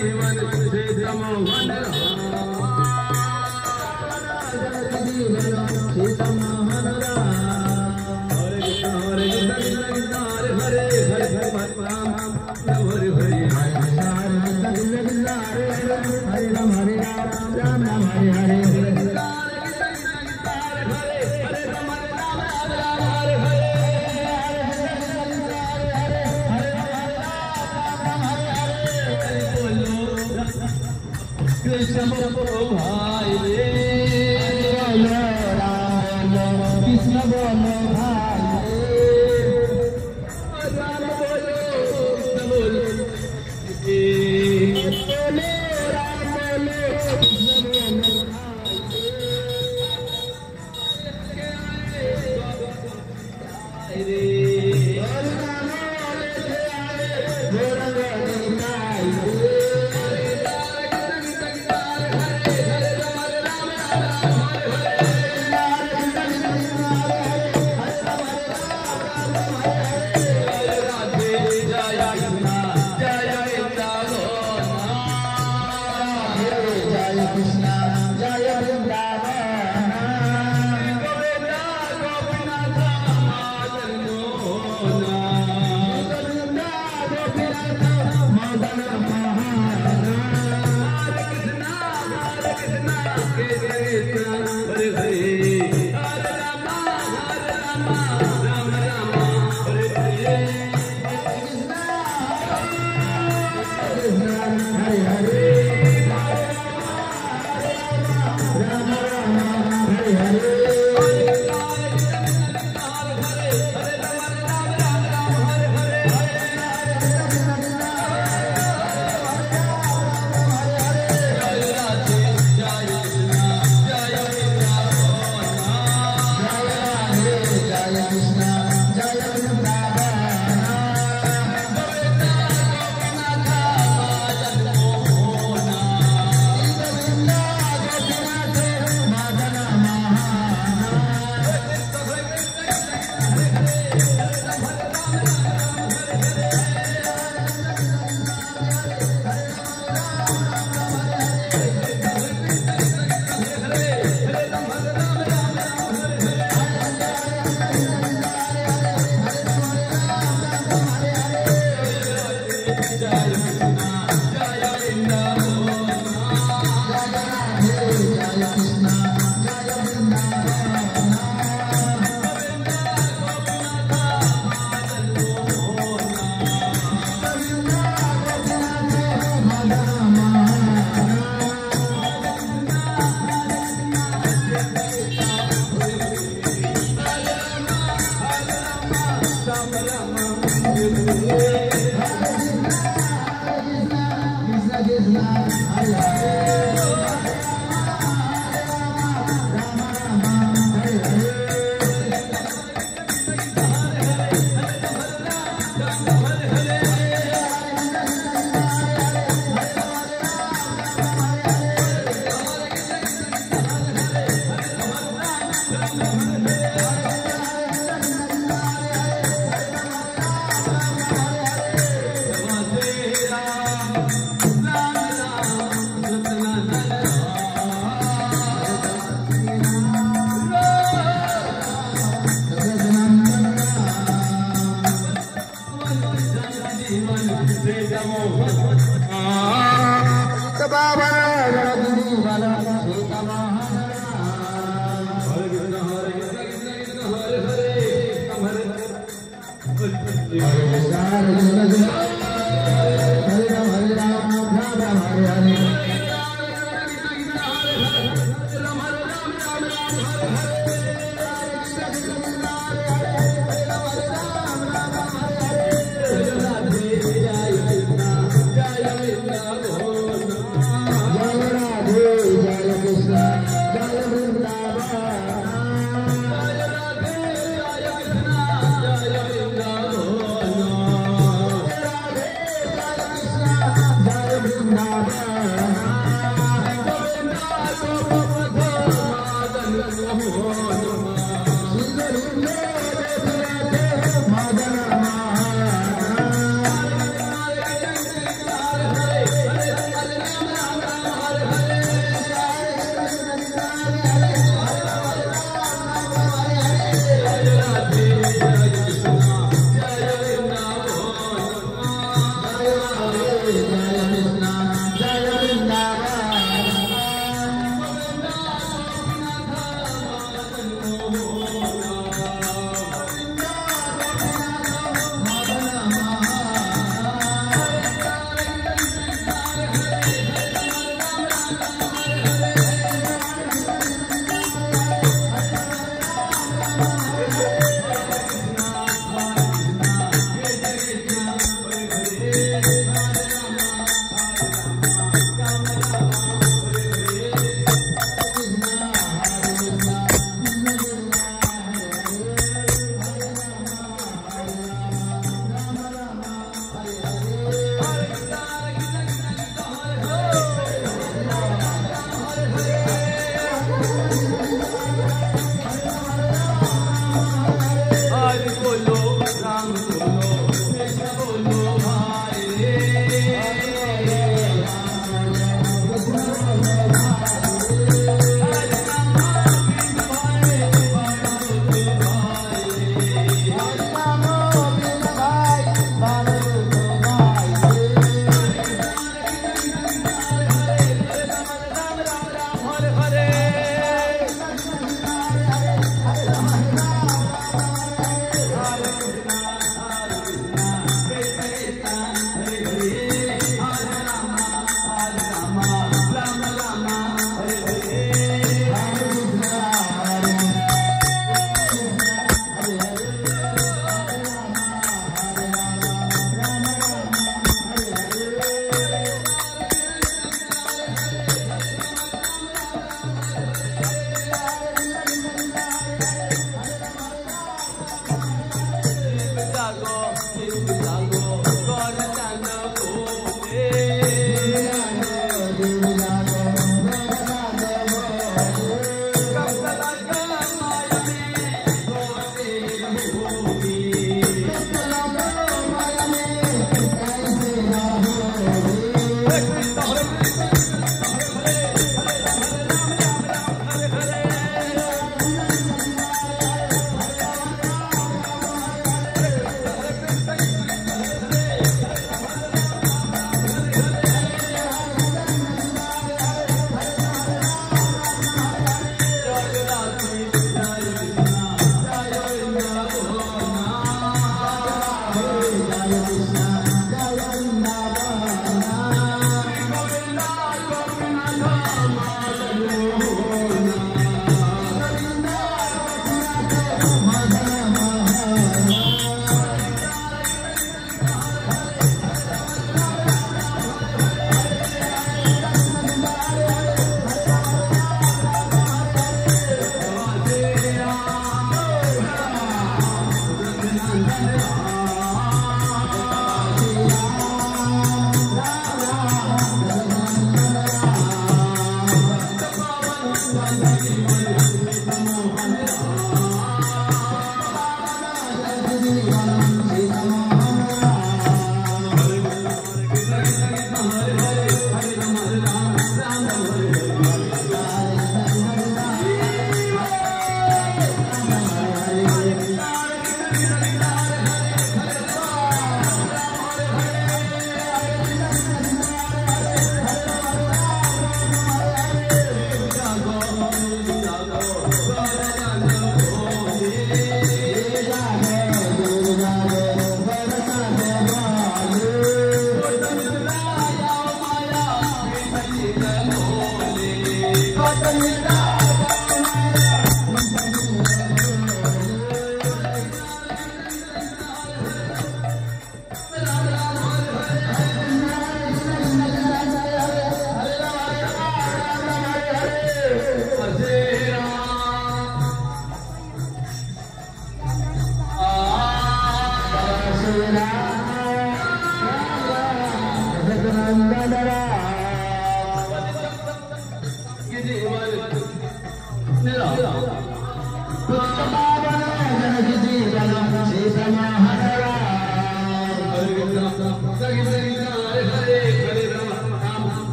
जीवन सीता मोहन सीता मोहन हरे कृष्ण हरे हरे राम हरे हरे हरे राम राम राम हरे हरे कृष्ण बोलो भाई रे कृष्ण बोलो भाई रे राम बोलो कृष्ण बोलो राम बोलो कृष्ण बोलो भाई रे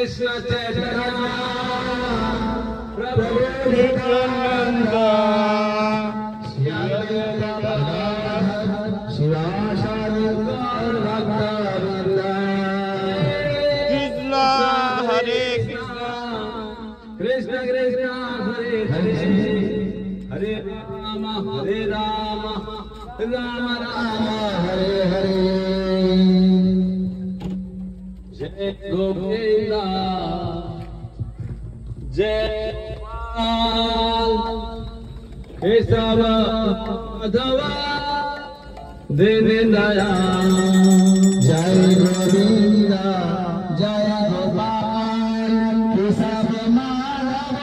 कृष्ण चैतन्य प्रभु नित्यानंद शिवाचार्य भक्तवृंद कृष्ण हरे कृष्ण कृष्ण कृष्ण हरे हरे हरे राम राम राम हरे हरे जय गोविंदा जय केशव माधव दीन दयाल जय गोविंदा जय गोपाल केशव माधव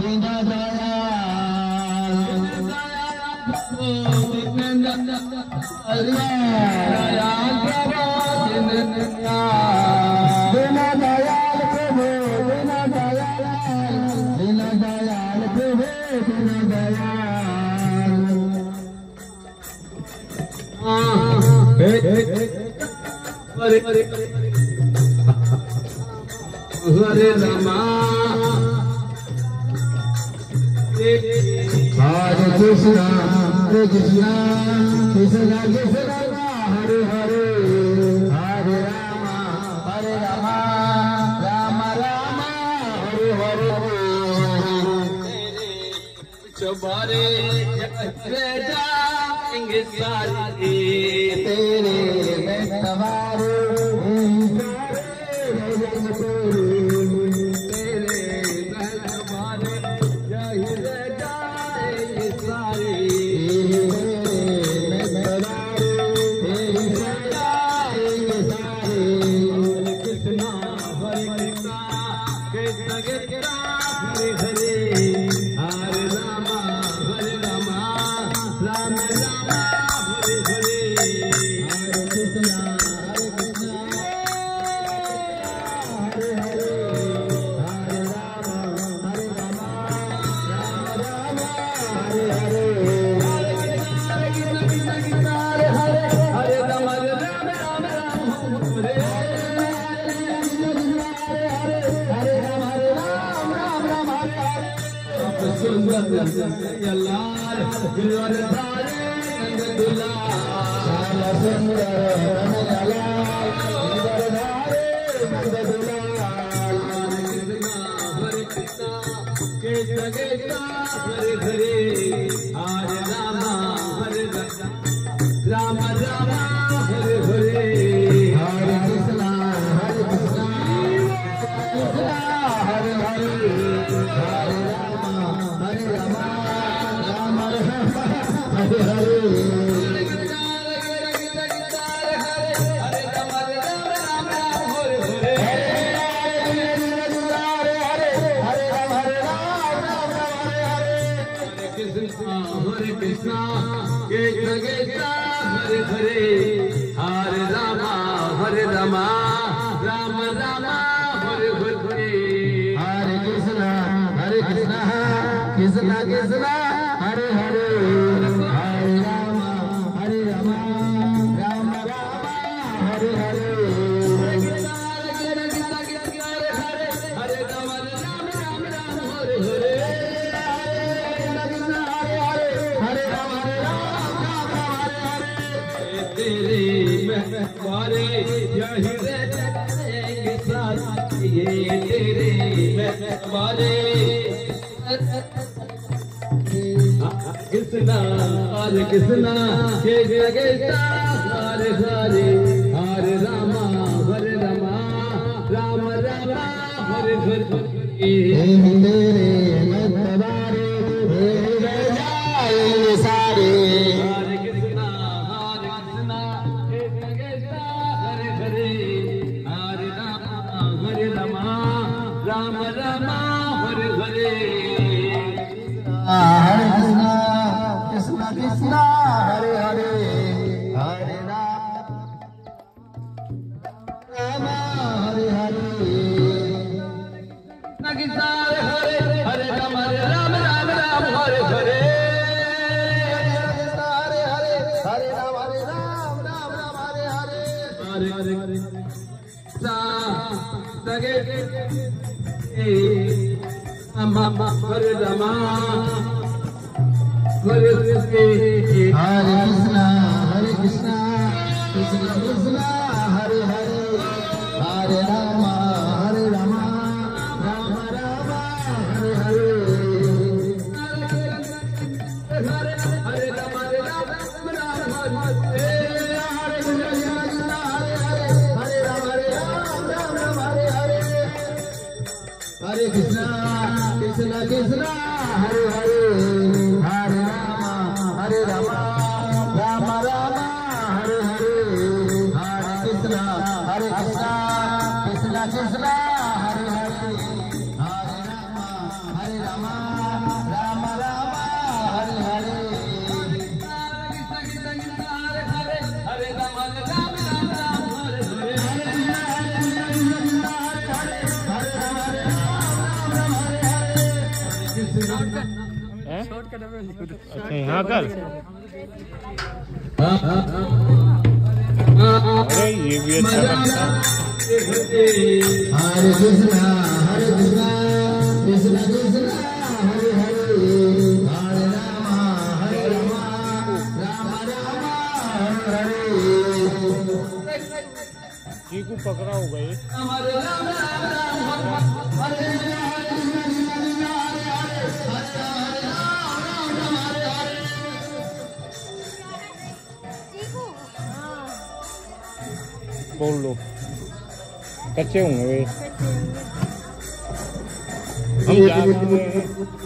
दीन दयाल दीन दयाल हरे हरे रामा हरे कृष्णा कृष्ण कृष्ण हरे हरे हरे रामा राम राम हरे हरे चुबारे जाएंगे सारे तेरे यहाँ कर। अरे ये भी अच्छा लगता है। हरे कृष्णा कृष्णा कृष्णा हरे हरे हरे राम राम राम हरे हरे। चीकू पकड़ा होगा ये। बोल लो कच्चे होंगे वे हम जा रहे हैं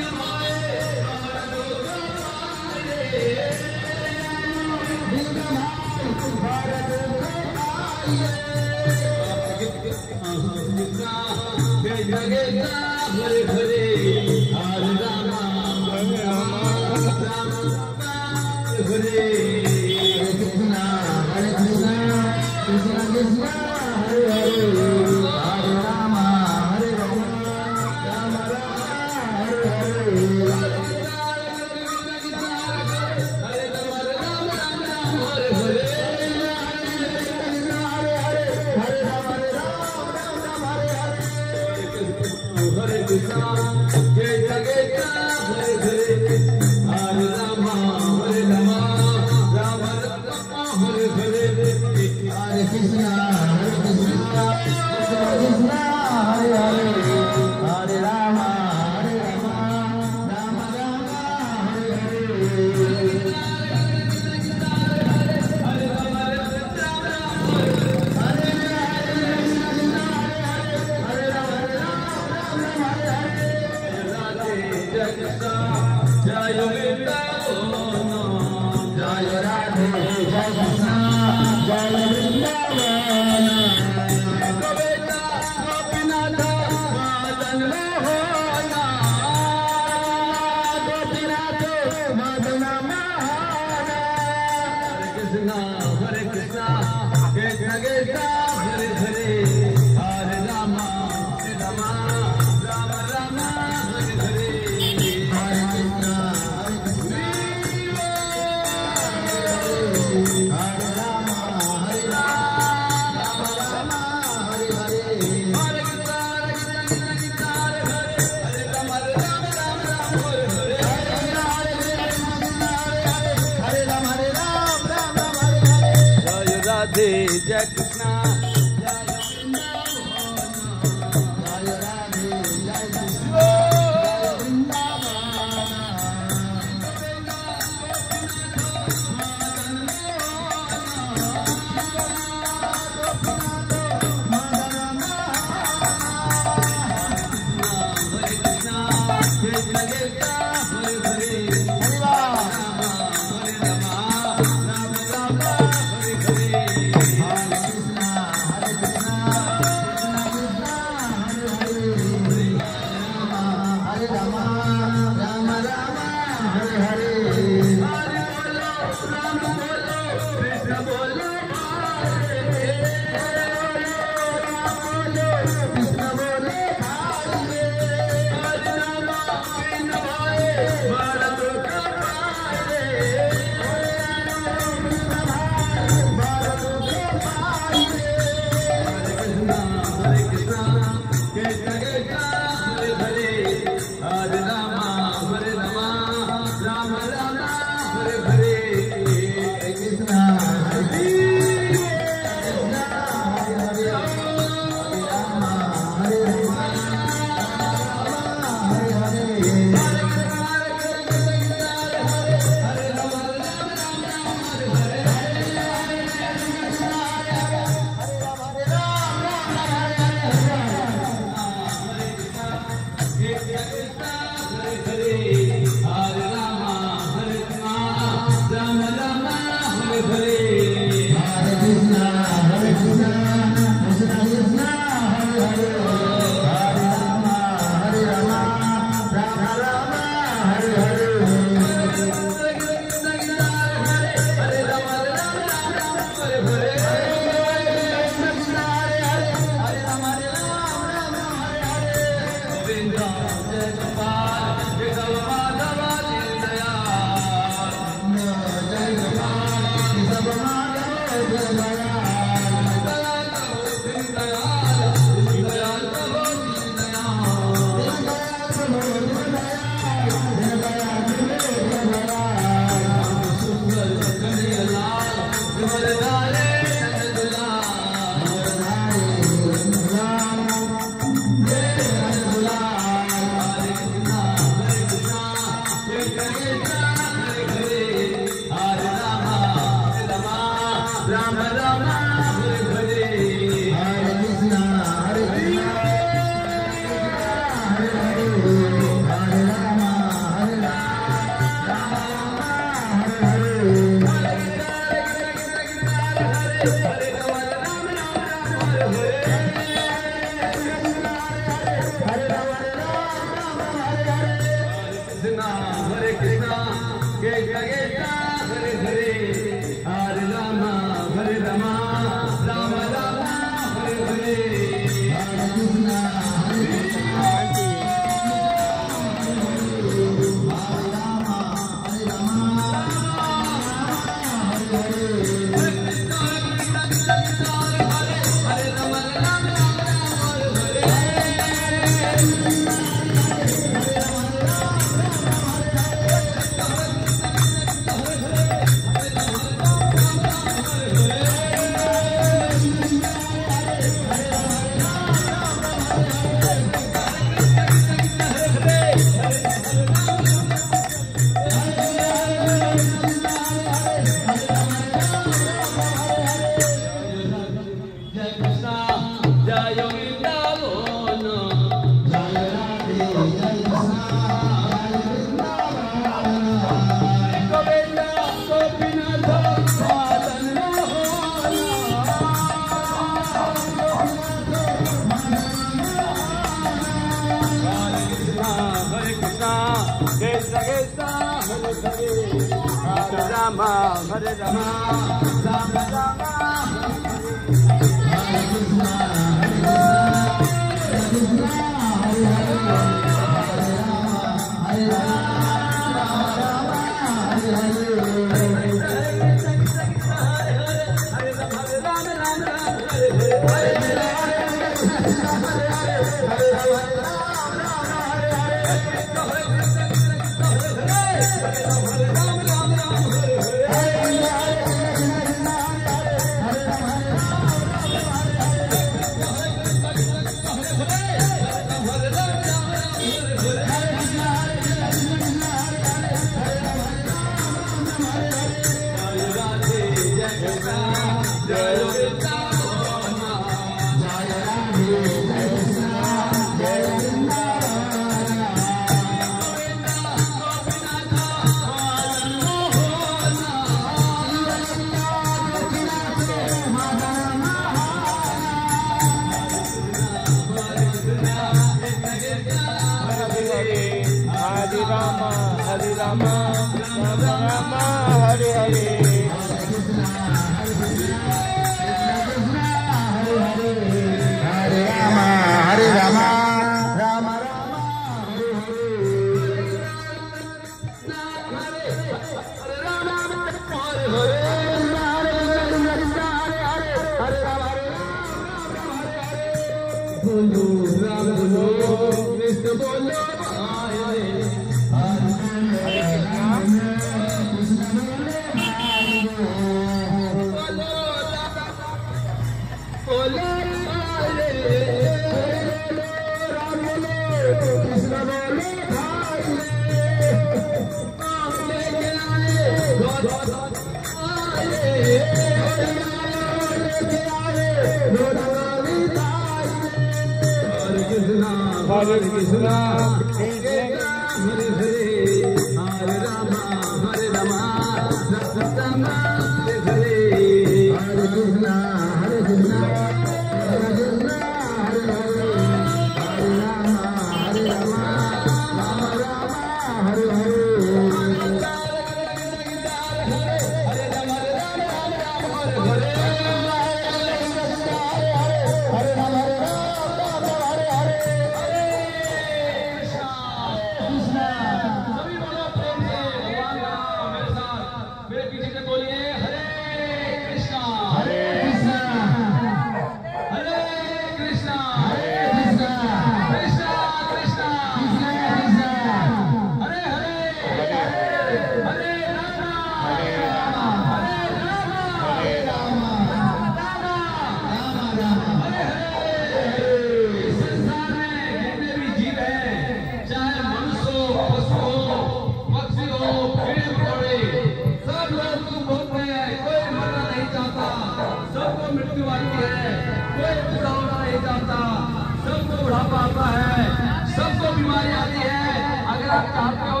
आप चाहते हो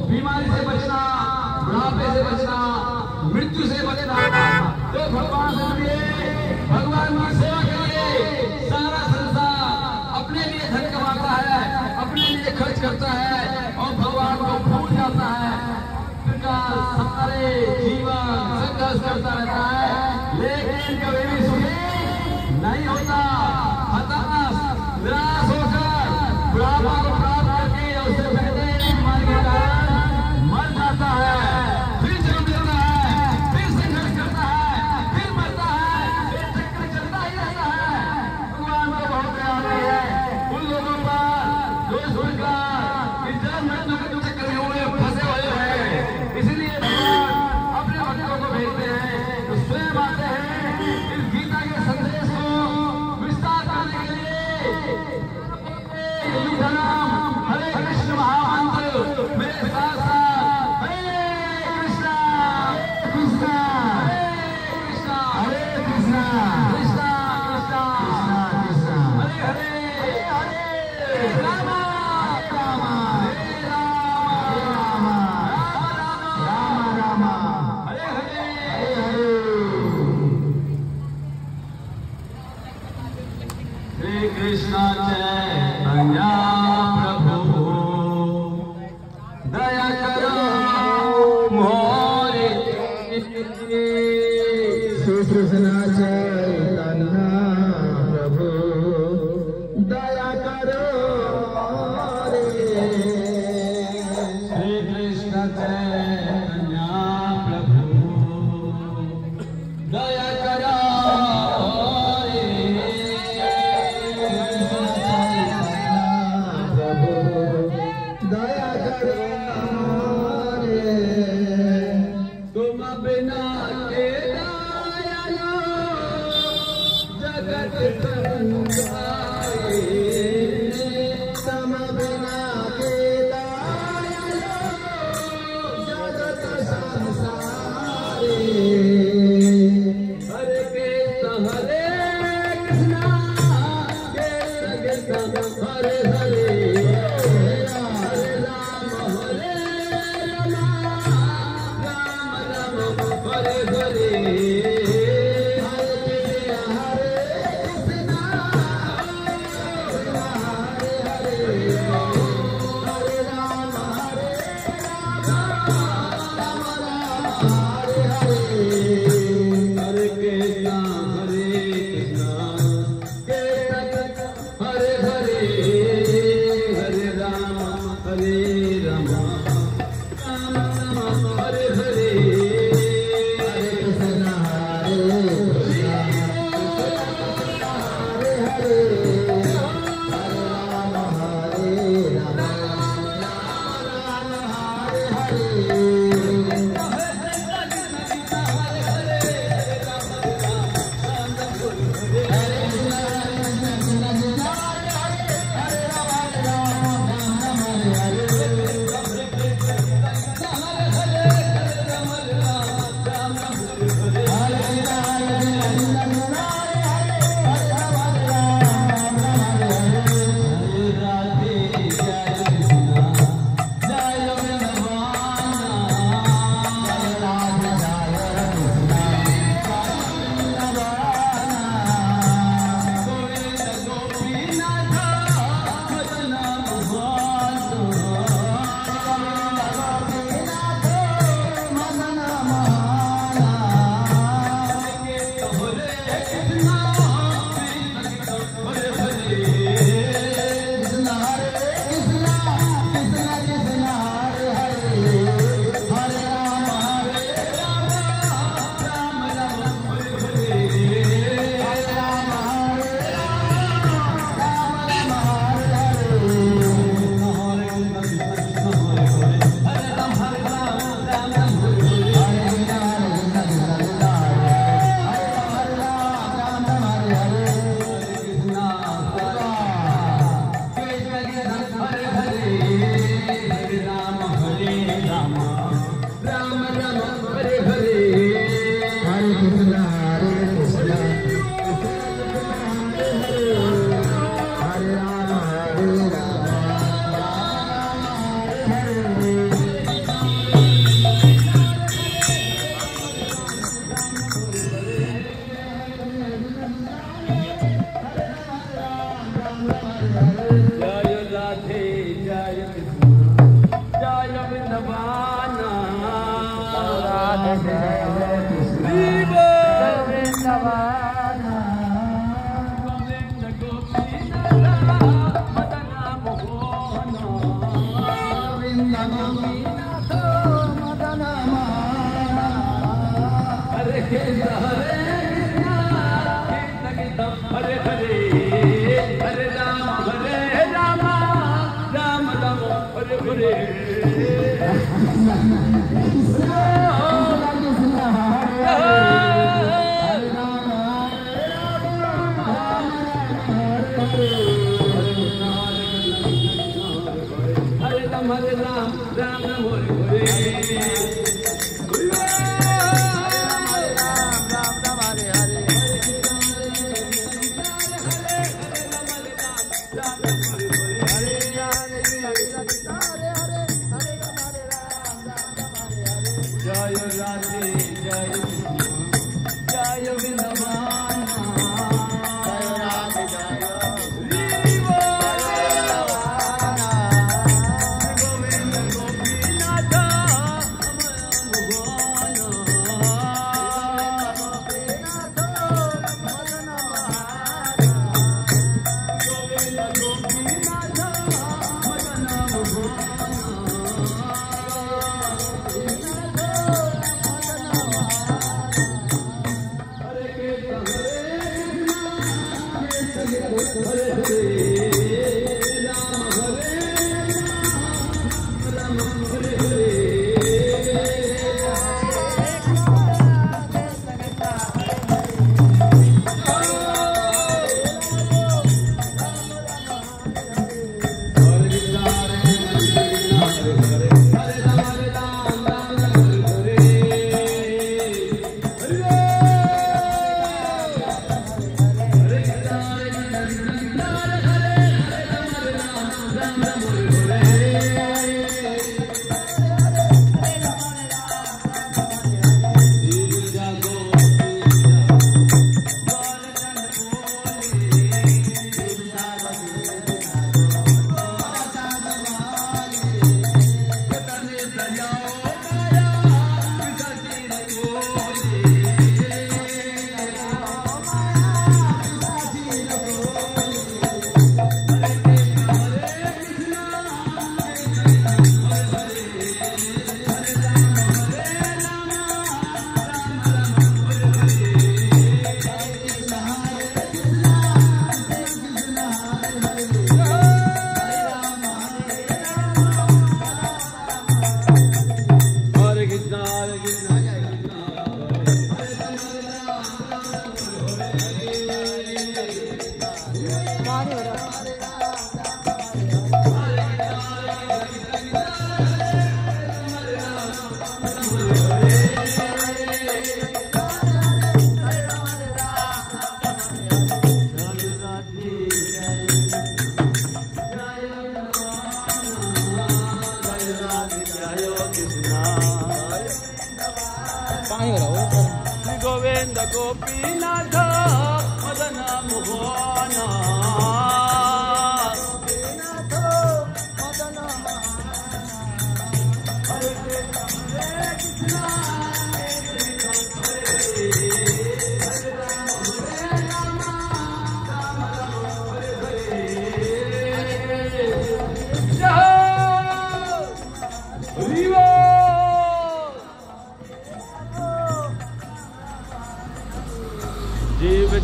बीमारी से बचना, बुढ़ापे से बचना, मृत्यु से बचना, तो भगवान से मिलिए, भगवान की सेवा करिए। सारा संसार अपने लिए धन कमाता है, अपने लिए खर्च करता है और भगवान को भूल जाता है। सारे जीवन संघर्ष करता रहता है, लेकिन कभी भी सुखी नहीं होता। हताश निराश होकर बुढ़ापा को प्राप्त करके उससे पहले बीमारी के कारण मर जाता है, फिर जन्म लेता है, फिर संघर्ष करता है, फिर मरता है, फिर चक्कर चलता ही रहता है। भगवान को बहुत दया आती है उन लोगों पर जो इस प्रकार इस जन्म मृत्यु के चक्कर में हुए फंसे हुए हैं। इसलिए भगवान अपने भक्तों को भेजते हैं तो स्वयं आते हैं इस गीता के संदेश को विस्तार करने के लिए। हरे कृष्ण महामंत्र मेरे साथ साथ हरे कृष्णा कृष्णा हरे कृष्णा कृष्णा कृष्णा कृष्णा हरे हरे हरे राम राम हरे राम राम हरे हरे हरे। श्री कृष्ण चैतन्य प्रभु दया करो मोरे। श्री कृष्ण चैतन्य प्रभु दया करो रे। श्री कृष्ण चैतन्य प्रभु दया करो रे। प्रभु दया करो रे। तुम बिना के दयालु जगत संसारी। तम बिना के दयालु जगत संसारी। हरे कृष्ण हरे कृष्ण कृष्ण कृष्ण हरे हरे हरे राम हरे राम राम राम हरे हरे। हरे कृष्ण हरे हरे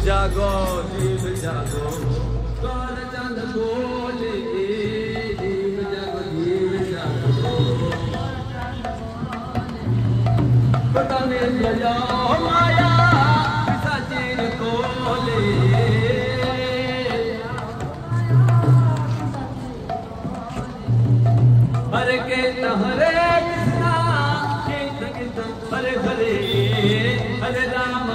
जागो जीव जागो काल चंद बोले जीव जागो पता नहीं लजा माया सचिन कोले हरे के हरे कृष्णा हरे हरे हरे राम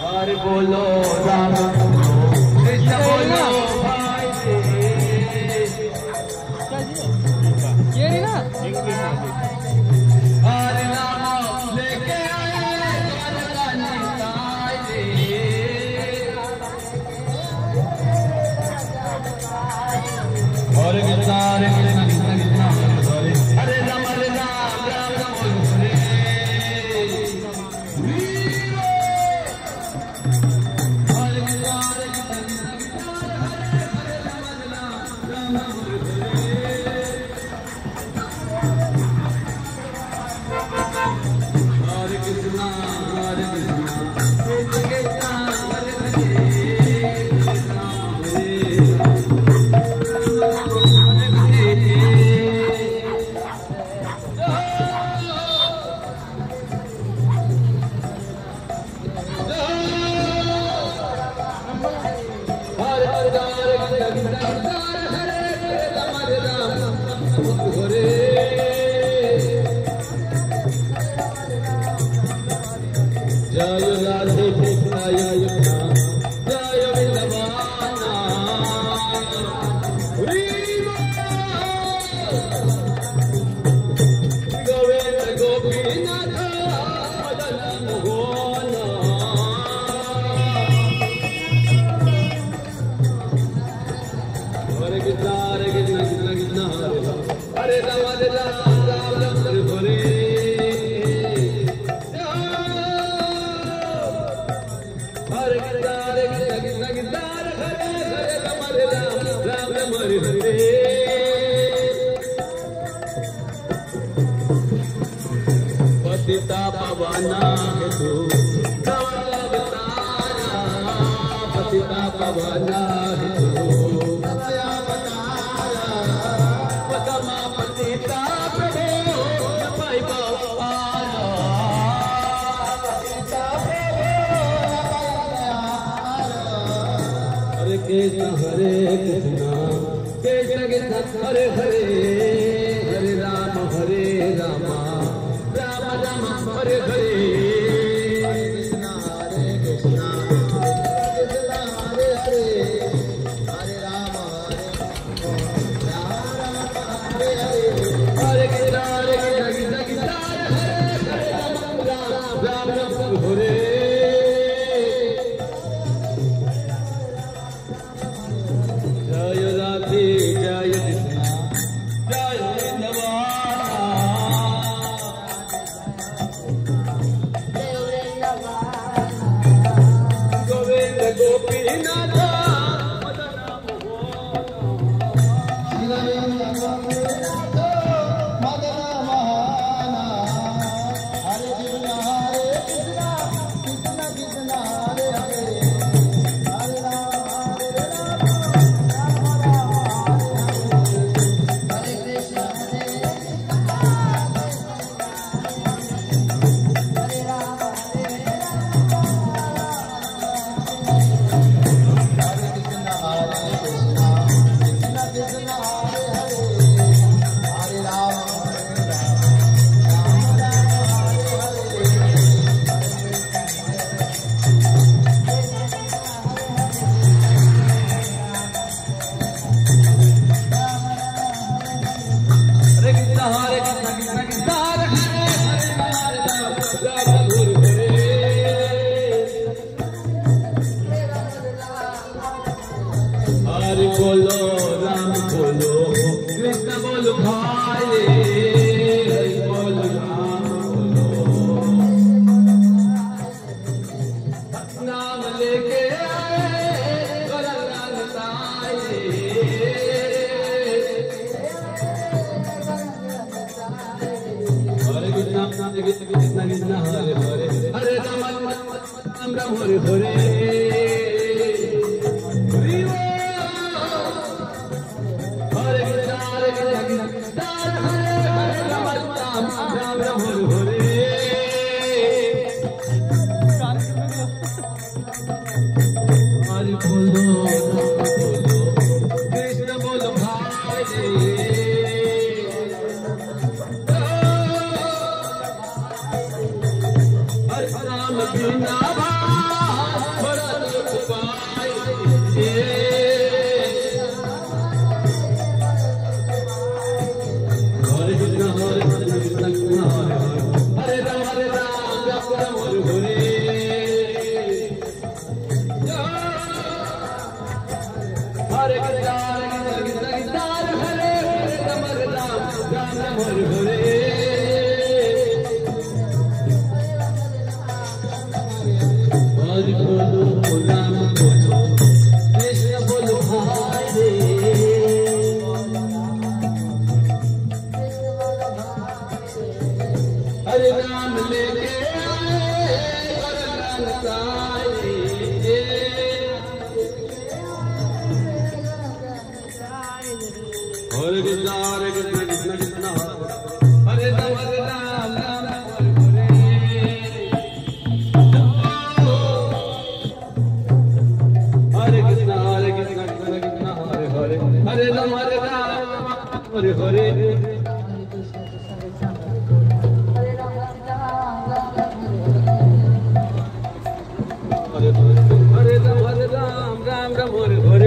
हरे बोलो राम कृष्ण बोलो भाई ये नहीं ना हरे नाम लेके आए हरे कृष्ण हरे कृष्ण कृष्ण कृष्ण हरे राम राम राम हरे जय राधे कृष्ण जय वृंदावना गोविंद गोपीनाथ मदन मोहन हरे कृष्ण कृष्ण कृष्ण हरे राम राम राम हरे पतिता पवना हेतु पतिता पवना हेतु पदमा पतिता प्रभो पाई हरे कृष्ण कृष्ण कृष्ण हरे हरे हरे राम राम राम हरे हरे कृष्ण कृष्ण हरे हरे हरे राम हरे हरे हरे कृष्ण कृष्ण कृष्ण हरे राम राम हरे जय राधे जय कृष्ण जय गोविंद गोपीनाथ हरि बोलो राम बोलो कृष्ण बोलो भाई हरि बोलो राम बोलो नाम लेके कृष्ण कृष्ण हरे हरे हरे राम राम राम हरे हरे हरे कृष्ण कृष्ण हरे राम राम राम हरे हरे हरि बोलो कृष्ण बोलो भाई राम बिना बड़ा दुख पाए हरे कृष्ण कृष्ण हरे हरे राम राम राम हरे हरे हरे कृष्ण कृष्ण हरे राम राम हरे हरे हरि बोलो राम बोलो कृष्ण बोलो हरे हरे राम लेके हरे कृष्ण कृष्ण कृष्ण हरे राम राम हरे कृष्ण कृष्ण हरे हरे हरे राम हरे हरे हरे राम राम राम हरे हरे